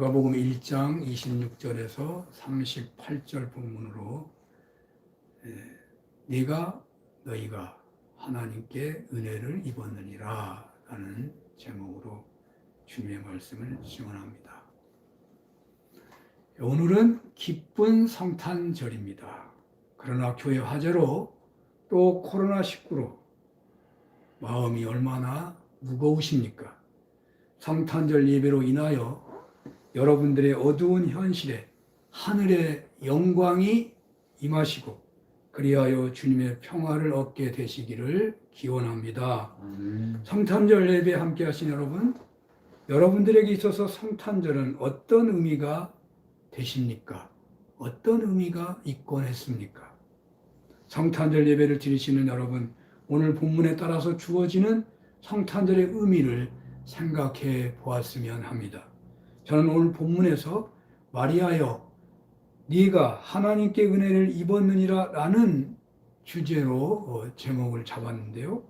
누가복음 1장 26절에서 38절 본문으로 너희가 하나님께 은혜를 입었느니라 라는 제목으로 주님의 말씀을 증언합니다. 오늘은 기쁜 성탄절입니다. 그러나 교회 화제로 또 코로나19로 마음이 얼마나 무거우십니까? 성탄절 예배로 인하여 여러분들의 어두운 현실에 하늘의 영광이 임하시고 그리하여 주님의 평화를 얻게 되시기를 기원합니다. 성탄절 예배 함께 하신 여러분들에게 있어서 성탄절은 어떤 의미가 되십니까? 어떤 의미가 있곤 했습니까? 성탄절 예배를 드리시는 여러분, 오늘 본문에 따라서 주어지는 성탄절의 의미를 생각해 보았으면 합니다. 저는 오늘 본문에서 마리아여 네가 하나님께 은혜를 입었느니라 라는 주제로 제목을 잡았는데요.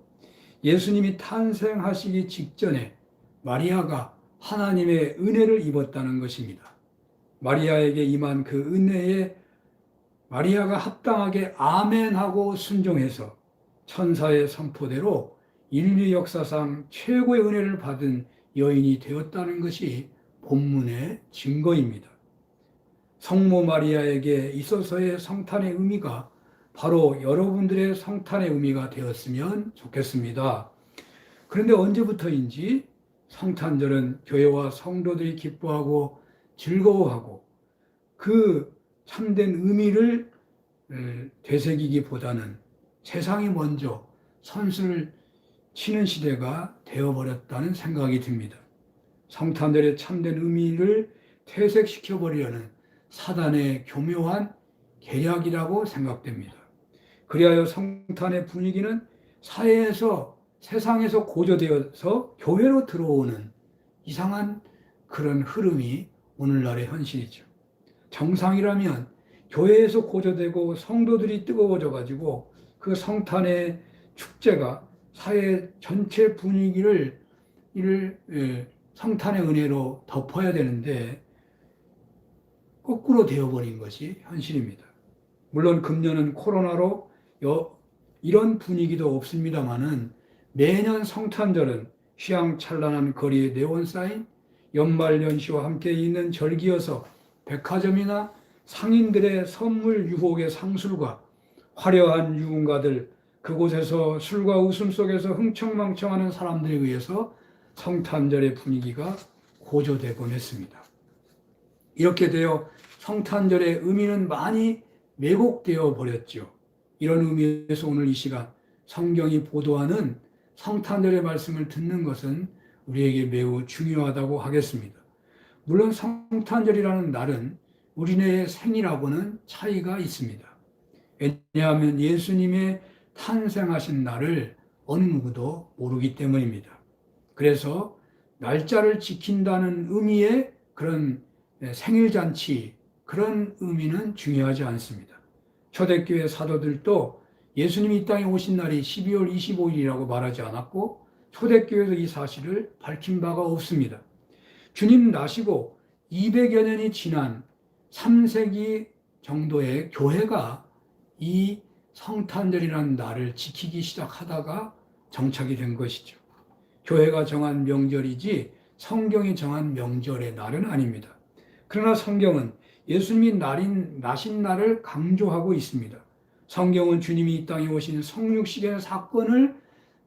예수님이 탄생하시기 직전에 마리아가 하나님의 은혜를 입었다는 것입니다. 마리아에게 임한 그 은혜에 마리아가 합당하게 아멘하고 순종해서 천사의 선포대로 인류 역사상 최고의 은혜를 받은 여인이 되었다는 것이 본문의 증거입니다. 성모 마리아에게 있어서의 성탄의 의미가 바로 여러분들의 성탄의 의미가 되었으면 좋겠습니다. 그런데 언제부터인지 성탄절은 교회와 성도들이 기뻐하고 즐거워하고 그 참된 의미를 되새기기보다는 세상이 먼저 선수를 치는 시대가 되어버렸다는 생각이 듭니다. 성탄절의 참된 의미를 퇴색시켜버리려는 사단의 교묘한 계략이라고 생각됩니다. 그리하여 성탄의 분위기는 세상에서 고조되어서 교회로 들어오는 이상한 그런 흐름이 오늘날의 현실이죠. 정상이라면 교회에서 고조되고 성도들이 뜨거워져가지고 그 성탄의 축제가 사회 전체 분위기를 성탄의 은혜로 덮어야 되는데 거꾸로 되어버린 것이 현실입니다. 물론 금년은 코로나로 이런 분위기도 없습니다마는 매년 성탄절은 휘황찬란한 거리의 네온사인, 연말연시와 함께 있는 절기여서 백화점이나 상인들의 선물 유혹의 상술과 화려한 유흥가들, 그곳에서 술과 웃음 속에서 흥청망청하는 사람들에 의해서 성탄절의 분위기가 고조되곤 했습니다. 이렇게 되어 성탄절의 의미는 많이 왜곡되어 버렸죠. 이런 의미에서 오늘 이 시간 성경이 보도하는 성탄절의 말씀을 듣는 것은 우리에게 매우 중요하다고 하겠습니다. 물론 성탄절이라는 날은 우리네의 생일하고는 차이가 있습니다. 왜냐하면 예수님의 탄생하신 날을 어느 누구도 모르기 때문입니다. 그래서 날짜를 지킨다는 의미의 그런 생일잔치, 그런 의미는 중요하지 않습니다. 초대교회 사도들도 예수님이 이 땅에 오신 날이 12월 25일이라고 말하지 않았고 초대교회에서 이 사실을 밝힌 바가 없습니다. 주님 나시고 200여 년이 지난 3세기 정도의 교회가 이 성탄절이라는 날을 지키기 시작하다가 정착이 된 것이죠. 교회가 정한 명절이지 성경이 정한 명절의 날은 아닙니다. 그러나 성경은 예수님이 나신 날을 강조하고 있습니다. 성경은 주님이 이 땅에 오신 성육식의 사건을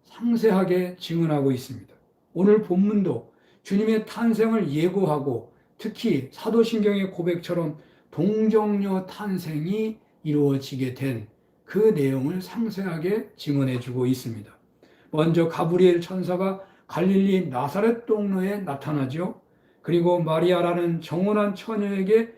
상세하게 증언하고 있습니다. 오늘 본문도 주님의 탄생을 예고하고 특히 사도신경의 고백처럼 동정녀 탄생이 이루어지게 된 그 내용을 상세하게 증언해주고 있습니다. 먼저 가브리엘 천사가 갈릴리 나사렛 동로에 나타나죠. 그리고 마리아라는 정혼한 처녀에게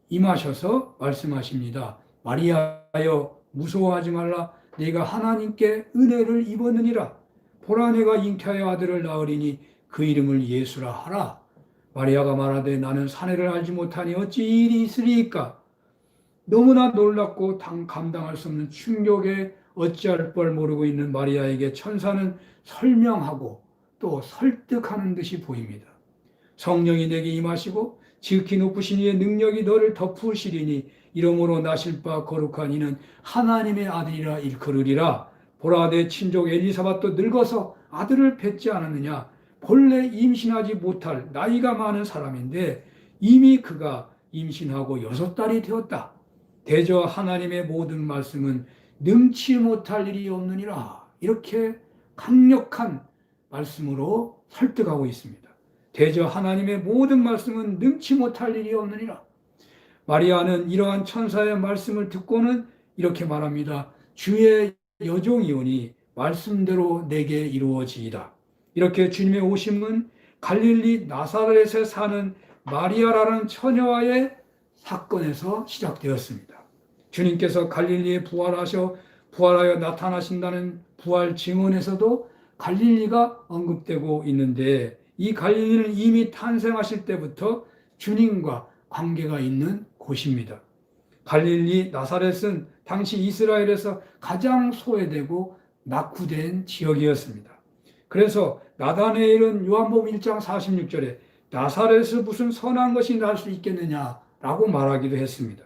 임하셔서 말씀하십니다. 마리아여 무서워하지 말라. 네가 하나님께 은혜를 입었느니라. 보라 내가 잉태하여 아들을 낳으리니 그 이름을 예수라 하라. 마리아가 말하되 나는 사내를 알지 못하니 어찌 이 일이 있으리이까. 너무나 놀랍고 감당할 수 없는 충격에 어찌할 뻔 모르고 있는 마리아에게 천사는 설명하고 또 설득하는 듯이 보입니다. 성령이 내게 임하시고 지극히 높으신 이의 능력이 너를 덮으시리니 이러므로 나실 바 거룩한 이는 하나님의 아들이라 일컬으리라. 보라, 내 친족 엘리사벳도 늙어서 아들을 뵙지 않았느냐. 본래 임신하지 못할 나이가 많은 사람인데 이미 그가 임신하고 6달이 되었다. 대저 하나님의 모든 말씀은 능치 못할 일이 없느니라. 이렇게 강력한 말씀으로 설득하고 있습니다. 대저 하나님의 모든 말씀은 능치 못할 일이 없느니라. 마리아는 이러한 천사의 말씀을 듣고는 이렇게 말합니다. 주의 여종이오니 말씀대로 내게 이루어지이다. 이렇게 주님의 오심은 갈릴리 나사렛에 사는 마리아라는 처녀와의 사건에서 시작되었습니다. 주님께서 갈릴리에 부활하여 나타나신다는 부활 증언에서도 갈릴리가 언급되고 있는데, 이 갈릴리는 이미 탄생하실 때부터 주님과 관계가 있는 곳입니다. 갈릴리 나사렛은 당시 이스라엘에서 가장 소외되고 낙후된 지역이었습니다. 그래서 나다네엘은 요한복음 1장 46절에 나사렛에서 무슨 선한 것이 날 수 있겠느냐라고 말하기도 했습니다.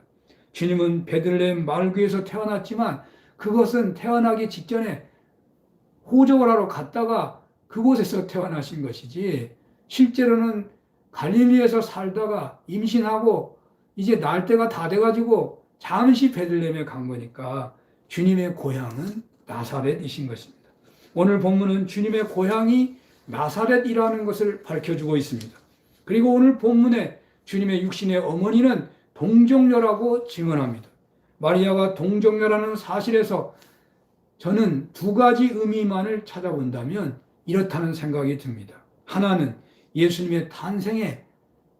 주님은 베들레헴 말구에서 태어났지만 그것은 태어나기 직전에 호적을 하러 갔다가 그곳에서 태어나신 것이지, 실제로는 갈릴리에서 살다가 임신하고 이제 날 때가 다 돼가지고 잠시 베들레헴에 간 거니까 주님의 고향은 나사렛이신 것입니다. 오늘 본문은 주님의 고향이 나사렛이라는 것을 밝혀주고 있습니다. 그리고 오늘 본문에 주님의 육신의 어머니는 동정녀라고 증언합니다. 마리아가 동정녀라는 사실에서 저는 두 가지 의미만을 찾아본다면 이렇다는 생각이 듭니다. 하나는 예수님의 탄생에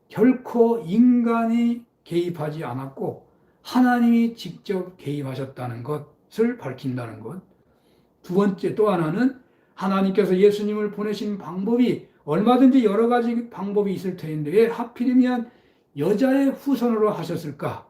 결코 인간이 개입하지 않았고 하나님이 직접 개입하셨다는 것을 밝힌다는 것. 두 번째, 또 하나는 하나님께서 예수님을 보내신 방법이 얼마든지 여러 가지 방법이 있을 텐데 왜 하필이면 여자의 후손으로 하셨을까?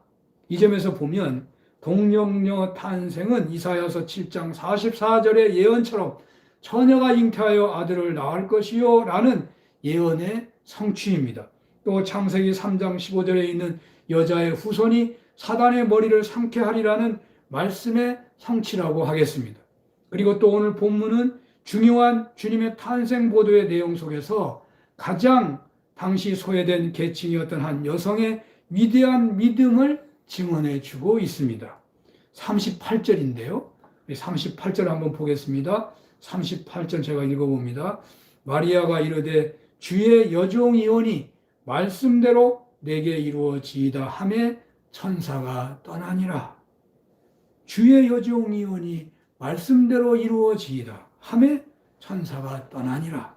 이 점에서 보면 동정녀 탄생은 이사야서 7장 44절의 예언처럼 처녀가 잉태하여 아들을 낳을 것이요 라는 예언의 성취입니다. 또 창세기 3장 15절에 있는 여자의 후손이 사단의 머리를 상케 하리라는 말씀의 성취라고 하겠습니다. 그리고 또 오늘 본문은 중요한 주님의 탄생 보도의 내용 속에서 가장 당시 소외된 계층이었던 한 여성의 위대한 믿음을 증언해 주고 있습니다. 38절인데요. 38절 한번 보겠습니다. 38절 제가 읽어봅니다. 마리아가 이르되 주의 여종이오니 말씀대로 내게 이루어지이다 하매 천사가 떠나니라. 주의 여종이오니 말씀대로 이루어지이다 하매 천사가 떠나니라.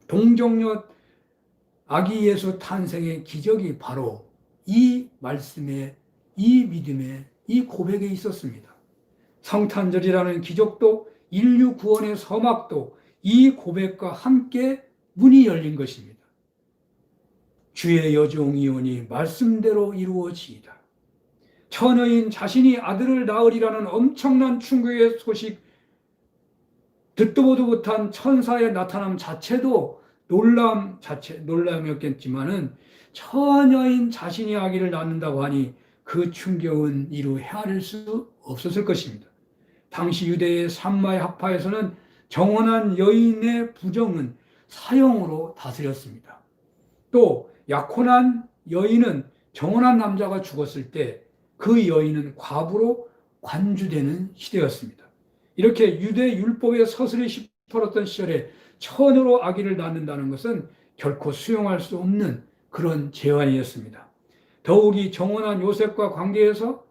동정녀 아기 예수 탄생의 기적이 바로 이 말씀에, 이 믿음에, 이 고백에 있었습니다. 성탄절이라는 기적도 인류 구원의 서막도 이 고백과 함께 문이 열린 것입니다. 주의 여종이오니 말씀대로 이루어지이다. 처녀인 자신이 아들을 낳으리라는 엄청난 충격의 소식, 듣도 보도 못한 천사의 나타남 자체도 놀람이었겠지만은 처녀인 자신이 아기를 낳는다고 하니 그 충격은 이루 헤아릴 수 없었을 것입니다. 당시 유대의 산마의 학파에서는 정혼한 여인의 부정은 사형으로 다스렸습니다. 또 약혼한 여인은 정혼한 남자가 죽었을 때 그 여인은 과부로 관주되는 시대였습니다. 이렇게 유대 율법의 서슬이 시퍼렀던 시절에 처녀로 아기를 낳는다는 것은 결코 수용할 수 없는 그런 제한이었습니다. 더욱이 정혼한 요셉과 관계에서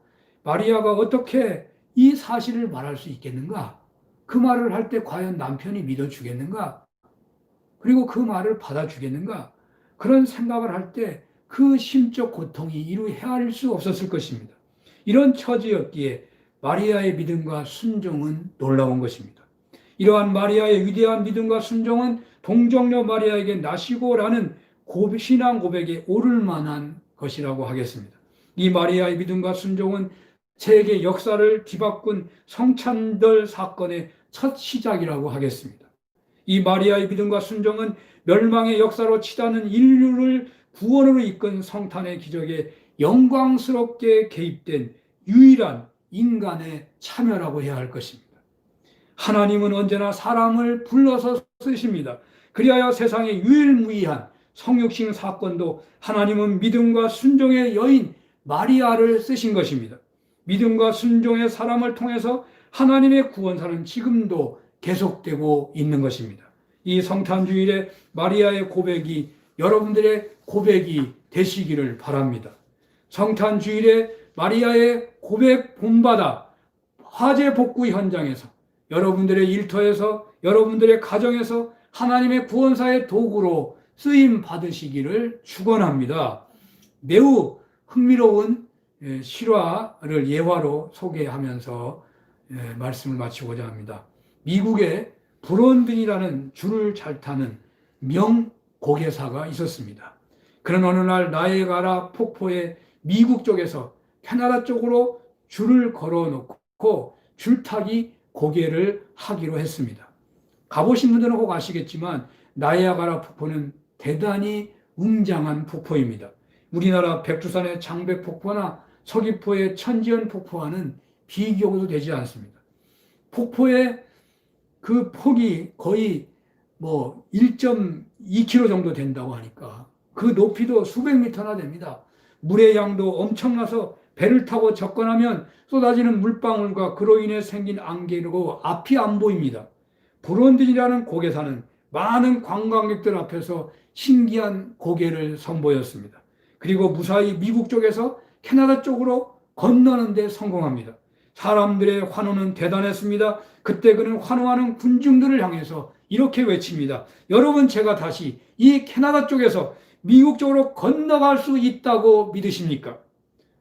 마리아가 어떻게 이 사실을 말할 수 있겠는가? 그 말을 할 때 과연 남편이 믿어주겠는가? 그리고 그 말을 받아주겠는가? 그런 생각을 할 때 그 심적 고통이 이루 헤아릴 수 없었을 것입니다. 이런 처지였기에 마리아의 믿음과 순종은 놀라운 것입니다. 이러한 마리아의 위대한 믿음과 순종은 동정녀 마리아에게 나시고라는 신앙 고백에 오를 만한 것이라고 하겠습니다. 이 마리아의 믿음과 순종은 세계 역사를 뒤바꾼 성찬절 사건의 첫 시작이라고 하겠습니다. 이 마리아의 믿음과 순종은 멸망의 역사로 치닫는 인류를 구원으로 이끈 성탄의 기적에 영광스럽게 개입된 유일한 인간의 참여라고 해야 할 것입니다. 하나님은 언제나 사람을 불러서 쓰십니다. 그리하여 세상에 유일무이한 성육신 사건도 하나님은 믿음과 순종의 여인 마리아를 쓰신 것입니다. 믿음과 순종의 사람을 통해서 하나님의 구원사는 지금도 계속되고 있는 것입니다. 이 성탄주일에 마리아의 고백이 여러분들의 고백이 되시기를 바랍니다. 성탄주일에 마리아의 고백 본받아 화재 복구 현장에서, 여러분들의 일터에서, 여러분들의 가정에서 하나님의 구원사의 도구로 쓰임 받으시기를 축원합니다. 매우 흥미로운 실화를 예화로 소개하면서 말씀을 마치고자 합니다. 미국에 브론든이라는 줄을 잘 타는 명고개사가 있었습니다. 그런 어느 날 나이아가라 폭포의 미국 쪽에서 캐나다 쪽으로 줄을 걸어놓고 줄타기 고개를 하기로 했습니다. 가보신 분들은 꼭 아시겠지만 나이아가라 폭포는 대단히 웅장한 폭포입니다. 우리나라 백두산의 장백폭포나 서귀포의 천지연 폭포와는 비교도 되지 않습니다. 폭포의 그 폭이 거의 1.2km 정도 된다고 하니까 그 높이도 수백 미터나 됩니다. 물의 양도 엄청나서 배를 타고 접근하면 쏟아지는 물방울과 그로 인해 생긴 안개로 앞이 안 보입니다. 브론든이라는 고개사는 많은 관광객들 앞에서 신기한 고개를 선보였습니다. 그리고 무사히 미국 쪽에서 캐나다 쪽으로 건너는 데 성공합니다. 사람들의 환호는 대단했습니다. 그때 그는 환호하는 군중들을 향해서 이렇게 외칩니다. 여러분, 제가 다시 이 캐나다 쪽에서 미국 쪽으로 건너갈 수 있다고 믿으십니까?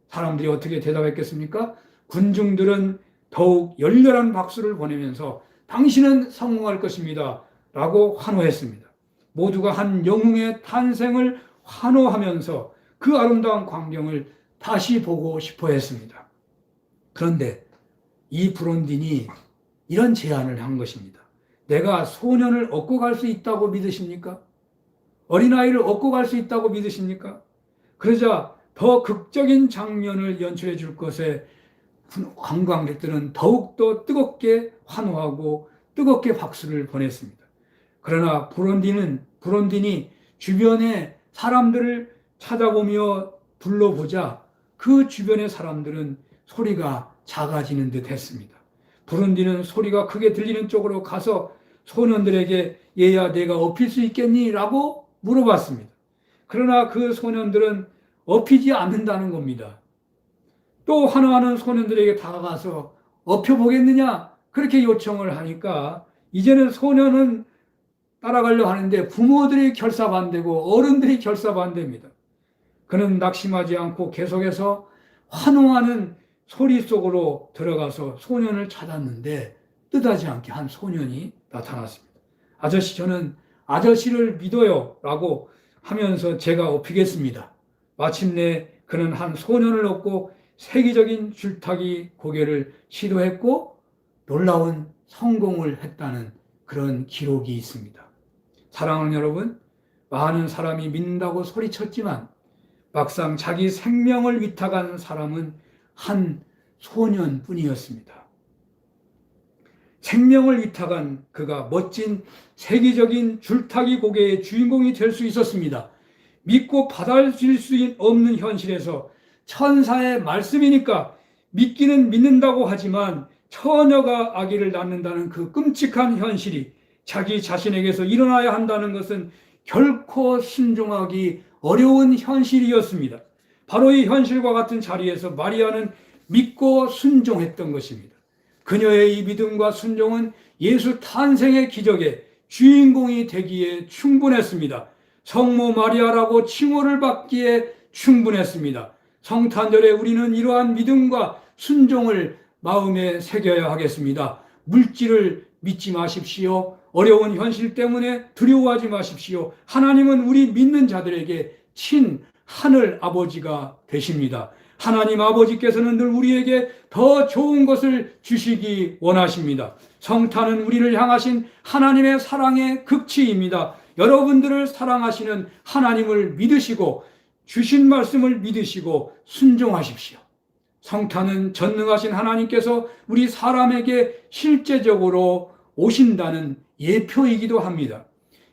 사람들이 어떻게 대답했겠습니까? 군중들은 더욱 열렬한 박수를 보내면서 당신은 성공할 것입니다 라고 환호했습니다. 모두가 한 영웅의 탄생을 환호하면서 그 아름다운 광경을 다시 보고 싶어 했습니다. 그런데 이 브론딘이 이런 제안을 한 것입니다. 내가 소년을 얻고 갈 수 있다고 믿으십니까? 어린아이를 얻고 갈 수 있다고 믿으십니까? 그러자 더 극적인 장면을 연출해 줄 것에 관광객들은 더욱더 뜨겁게 환호하고 뜨겁게 박수를 보냈습니다. 그러나 브론딘이 주변의 사람들을 찾아보며 둘러보자 그 주변의 사람들은 소리가 작아지는 듯 했습니다. 브론딘은 소리가 크게 들리는 쪽으로 가서 소년들에게 얘야 내가 업힐 수 있겠니? 라고 물어봤습니다. 그러나 그 소년들은 업히지 않는다는 겁니다. 또 환호하는 소년들에게 다가가서 업혀보겠느냐? 그렇게 요청을 하니까 이제는 소년은 따라가려 하는데 부모들이 결사반대고 어른들이 결사반대입니다. 그는 낙심하지 않고 계속해서 환호하는 소리 속으로 들어가서 소년을 찾았는데 뜻하지 않게 한 소년이 나타났습니다. 아저씨, 저는 아저씨를 믿어요 라고 하면서 제가 업히겠습니다. 마침내 그는 한 소년을 얻고 세계적인 줄타기 고개를 시도했고 놀라운 성공을 했다는 그런 기록이 있습니다. 사랑하는 여러분, 많은 사람이 믿는다고 소리쳤지만 막상 자기 생명을 위탁한 사람은 한 소년뿐이었습니다. 생명을 위탁한 그가 멋진 세계적인 줄타기 고개의 주인공이 될 수 있었습니다. 믿고 받아들일 수 없는 현실에서 천사의 말씀이니까 믿기는 믿는다고 하지만 처녀가 아기를 낳는다는 그 끔찍한 현실이 자기 자신에게서 일어나야 한다는 것은 결코 순종하기 어려운 현실이었습니다. 바로 이 현실과 같은 자리에서 마리아는 믿고 순종했던 것입니다. 그녀의 이 믿음과 순종은 예수 탄생의 기적의 주인공이 되기에 충분했습니다. 성모 마리아라고 칭호를 받기에 충분했습니다. 성탄절에 우리는 이러한 믿음과 순종을 마음에 새겨야 하겠습니다. 물질을 믿지 마십시오. 어려운 현실 때문에 두려워하지 마십시오. 하나님은 우리 믿는 자들에게 친 하늘 아버지가 되십니다. 하나님 아버지께서는 늘 우리에게 더 좋은 것을 주시기 원하십니다. 성탄은 우리를 향하신 하나님의 사랑의 극치입니다. 여러분들을 사랑하시는 하나님을 믿으시고 주신 말씀을 믿으시고 순종하십시오. 성탄은 전능하신 하나님께서 우리 사람에게 실제적으로 오신다는 예표이기도 합니다.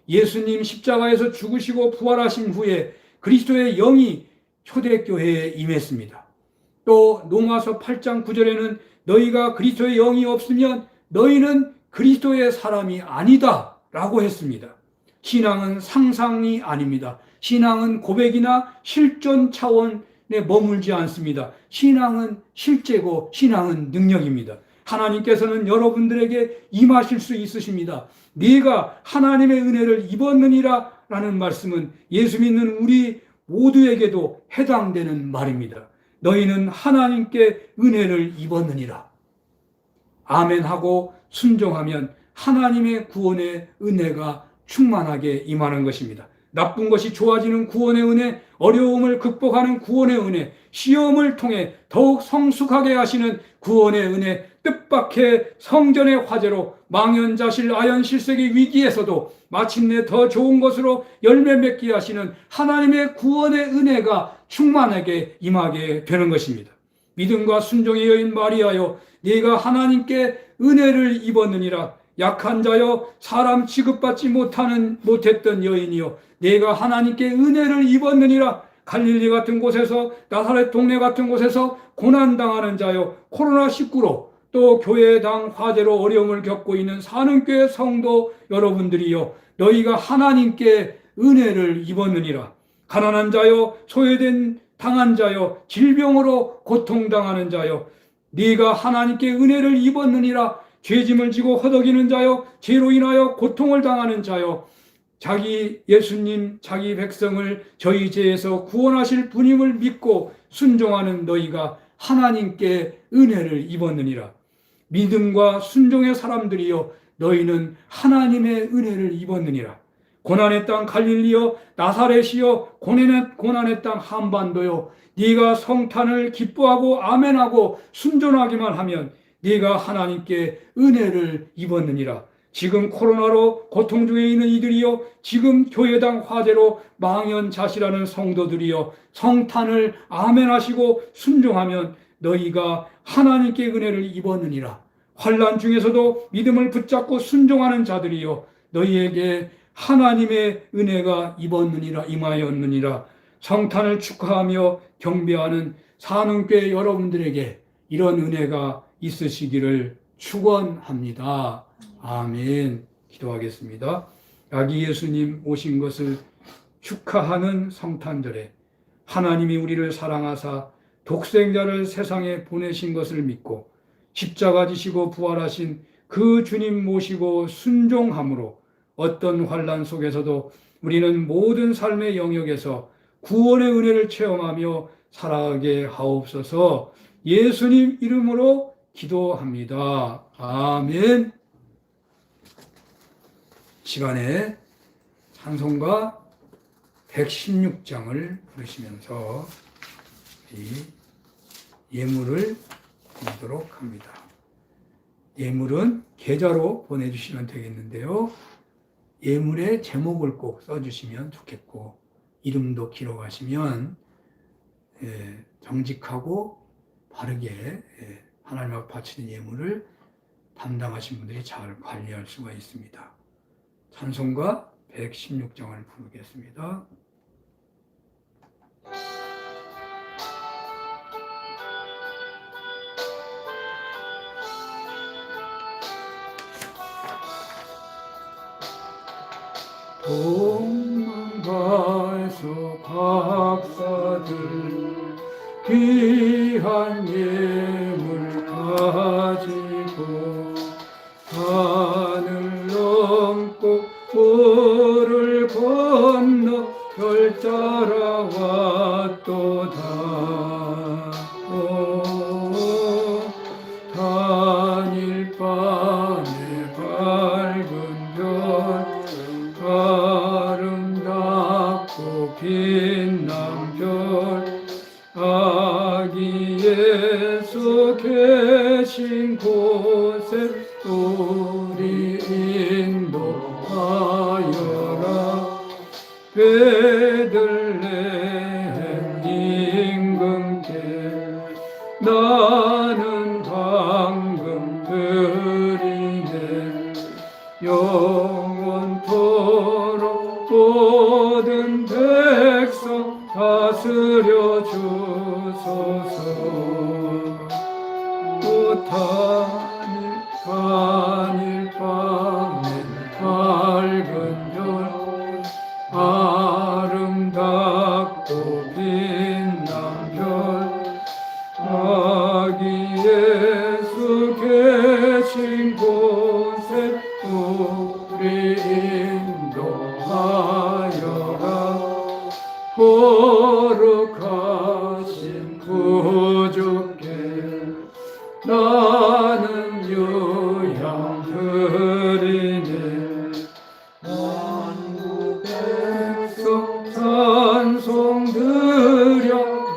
예수님 십자가에서 죽으시고 부활하신 후에 그리스도의 영이 초대교회에 임했습니다. 또 로마서 8장 9절에는 너희가 그리스도의 영이 없으면 너희는 그리스도의 사람이 아니다 라고 했습니다. 신앙은 상상이 아닙니다. 신앙은 고백이나 실존 차원에 머물지 않습니다. 신앙은 실제고 신앙은 능력입니다. 하나님께서는 여러분들에게 임하실 수 있으십니다. 네가 하나님의 은혜를 입었느니라 라는 말씀은 예수 믿는 우리 모두에게도 해당되는 말입니다. 너희는 하나님께 은혜를 입었느니라. 아멘하고 순종하면 하나님의 구원의 은혜가 충만하게 임하는 것입니다. 나쁜 것이 좋아지는 구원의 은혜, 어려움을 극복하는 구원의 은혜, 시험을 통해 더욱 성숙하게 하시는 구원의 은혜, 뜻밖의 성전의 화재로 망연자실 아연실색의 위기에서도 마침내 더 좋은 것으로 열매 맺게 하시는 하나님의 구원의 은혜가 충만하게 임하게 되는 것입니다. 믿음과 순종의 여인 마리아여, 네가 하나님께 은혜를 입었느니라. 약한 자여, 사람 취급받지 못했던 여인이여, 네가 하나님께 은혜를 입었느니라. 갈릴리 같은 곳에서, 나사렛 동네 같은 곳에서 고난당하는 자여, 코로나19로 또 교회당 화재로 어려움을 겪고 있는 사는교회 성도 여러분들이여, 너희가 하나님께 은혜를 입었느니라. 가난한 자여, 소외된 당한 자여, 질병으로 고통당하는 자여, 네가 하나님께 은혜를 입었느니라. 죄짐을 지고 허덕이는 자여, 죄로 인하여 고통을 당하는 자여, 자기 예수님, 자기 백성을 저희 죄에서 구원하실 분임을 믿고 순종하는 너희가 하나님께 은혜를 입었느니라. 믿음과 순종의 사람들이여, 너희는 하나님의 은혜를 입었느니라. 고난의 땅 갈릴리여, 나사렛이여, 고난의 땅 한반도여, 네가 성탄을 기뻐하고 아멘하고 순종하기만 하면 네가 하나님께 은혜를 입었느니라. 지금 코로나로 고통 중에 있는 이들이여, 지금 교회당 화재로 망연자실하는 성도들이여, 성탄을 아멘하시고 순종하면 너희가 하나님께 은혜를 입었느니라. 환난 중에서도 믿음을 붙잡고 순종하는 자들이여, 너희에게 하나님의 은혜가 입었느니라, 임하였느니라. 성탄을 축하하며 경배하는 사는교회 여러분들에게 이런 은혜가 있으시기를 축원합니다. 아멘. 기도하겠습니다. 아기 예수님 오신 것을 축하하는 성탄절에 하나님이 우리를 사랑하사 독생자를 세상에 보내신 것을 믿고 십자가 지시고 부활하신 그 주님 모시고 순종함으로 어떤 환난 속에서도 우리는 모든 삶의 영역에서 구원의 은혜를 체험하며 살아가게 하옵소서. 예수님 이름으로 기도합니다. 아멘. 시간에 찬송가 116장을 부르시면서 이 예물을 드리도록 합니다. 예물은 계좌로 보내주시면 되겠는데요. 예물의 제목을 꼭 써주시면 좋겠고, 이름도 기록하시면 정직하고 바르게 하나님 앞에 바치는 예물을 담당하신 분들이 잘 관리할 수가 있습니다. 찬송가 116장을 부르겠습니다. 동방가에서 박사들 귀한 예물 가지고 산을 넘고 물을 건너 별 따라왔도다. 단일 밤에 밝은 별 아름답고 빛난 별 아기 예수 계신 곳에 우리 인도하여라. 베들레헴 임금께 나는 방금 드리네. 영원토록 모든 백성 다스려 주소서. 또 단일 밤에 밝은 별 아름답고 빛난 별 아기 예수 계신 곳에 우리 인도하여라. 거룩하신 구주께 나는 유향 드리네. 만국 백성 찬송 드려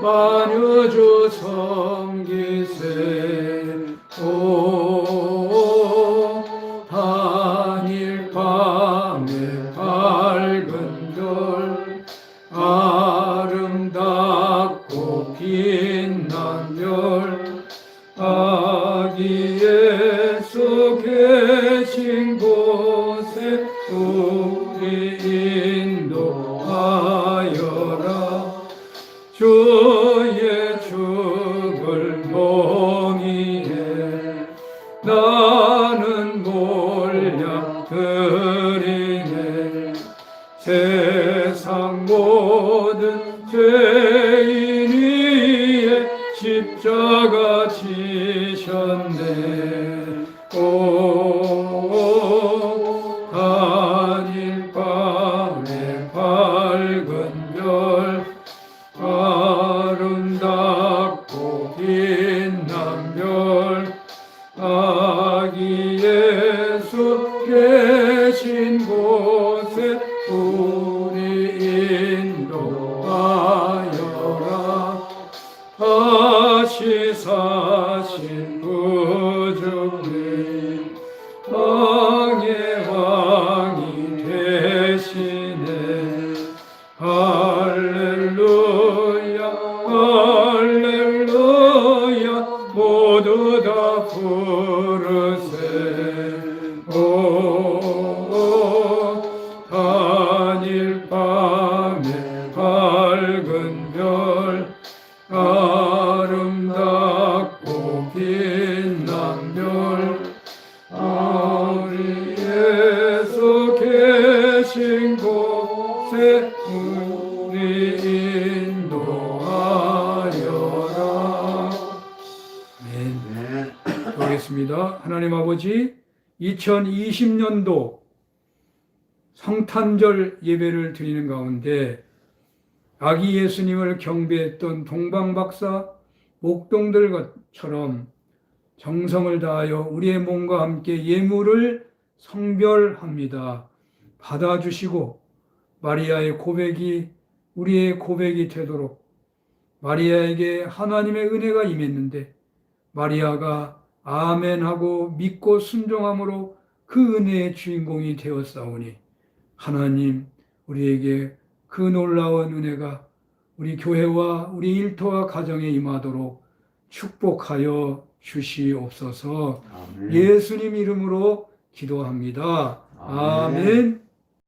만유주 섬기세. 오 단일 밤에 밝은 별 아름답고 빛난 별 아기 예수 계신 곳에 우리 인도하여라. 주의 죽을 몽이에 나는 몰려 드리네. 세상 모든 죄인 위에 십자가 지셨네. 오 단일 밤에 밝은 별 아름답고 빛난 별 아기 예수 계신 곳에 우리 인도하여라. 다시 사신 구주님 왕의 왕이 되시네. 할렐루야 할렐루야 모두 다 부르세. 오 단일 밤에 밝은 별 아름답고 빛난 별 우리 예수 계신 곳에 우리 인도하여라. 네. 기도하겠습니다. 하나님 아버지, 2020년도 성탄절 예배를 드리는 가운데 아기 예수님을 경배했던 동방박사 목동들처럼 정성을 다하여 우리의 몸과 함께 예물을 성별합니다. 받아주시고 마리아의 고백이 우리의 고백이 되도록, 마리아에게 하나님의 은혜가 임했는데 마리아가 아멘하고 믿고 순종함으로 그 은혜의 주인공이 되었사오니 하나님, 우리에게 그 놀라운 은혜가 우리 교회와 우리 일터와 가정에 임하도록 축복하여 주시옵소서. 아멘. 예수님 이름으로 기도합니다. 아멘. 아멘.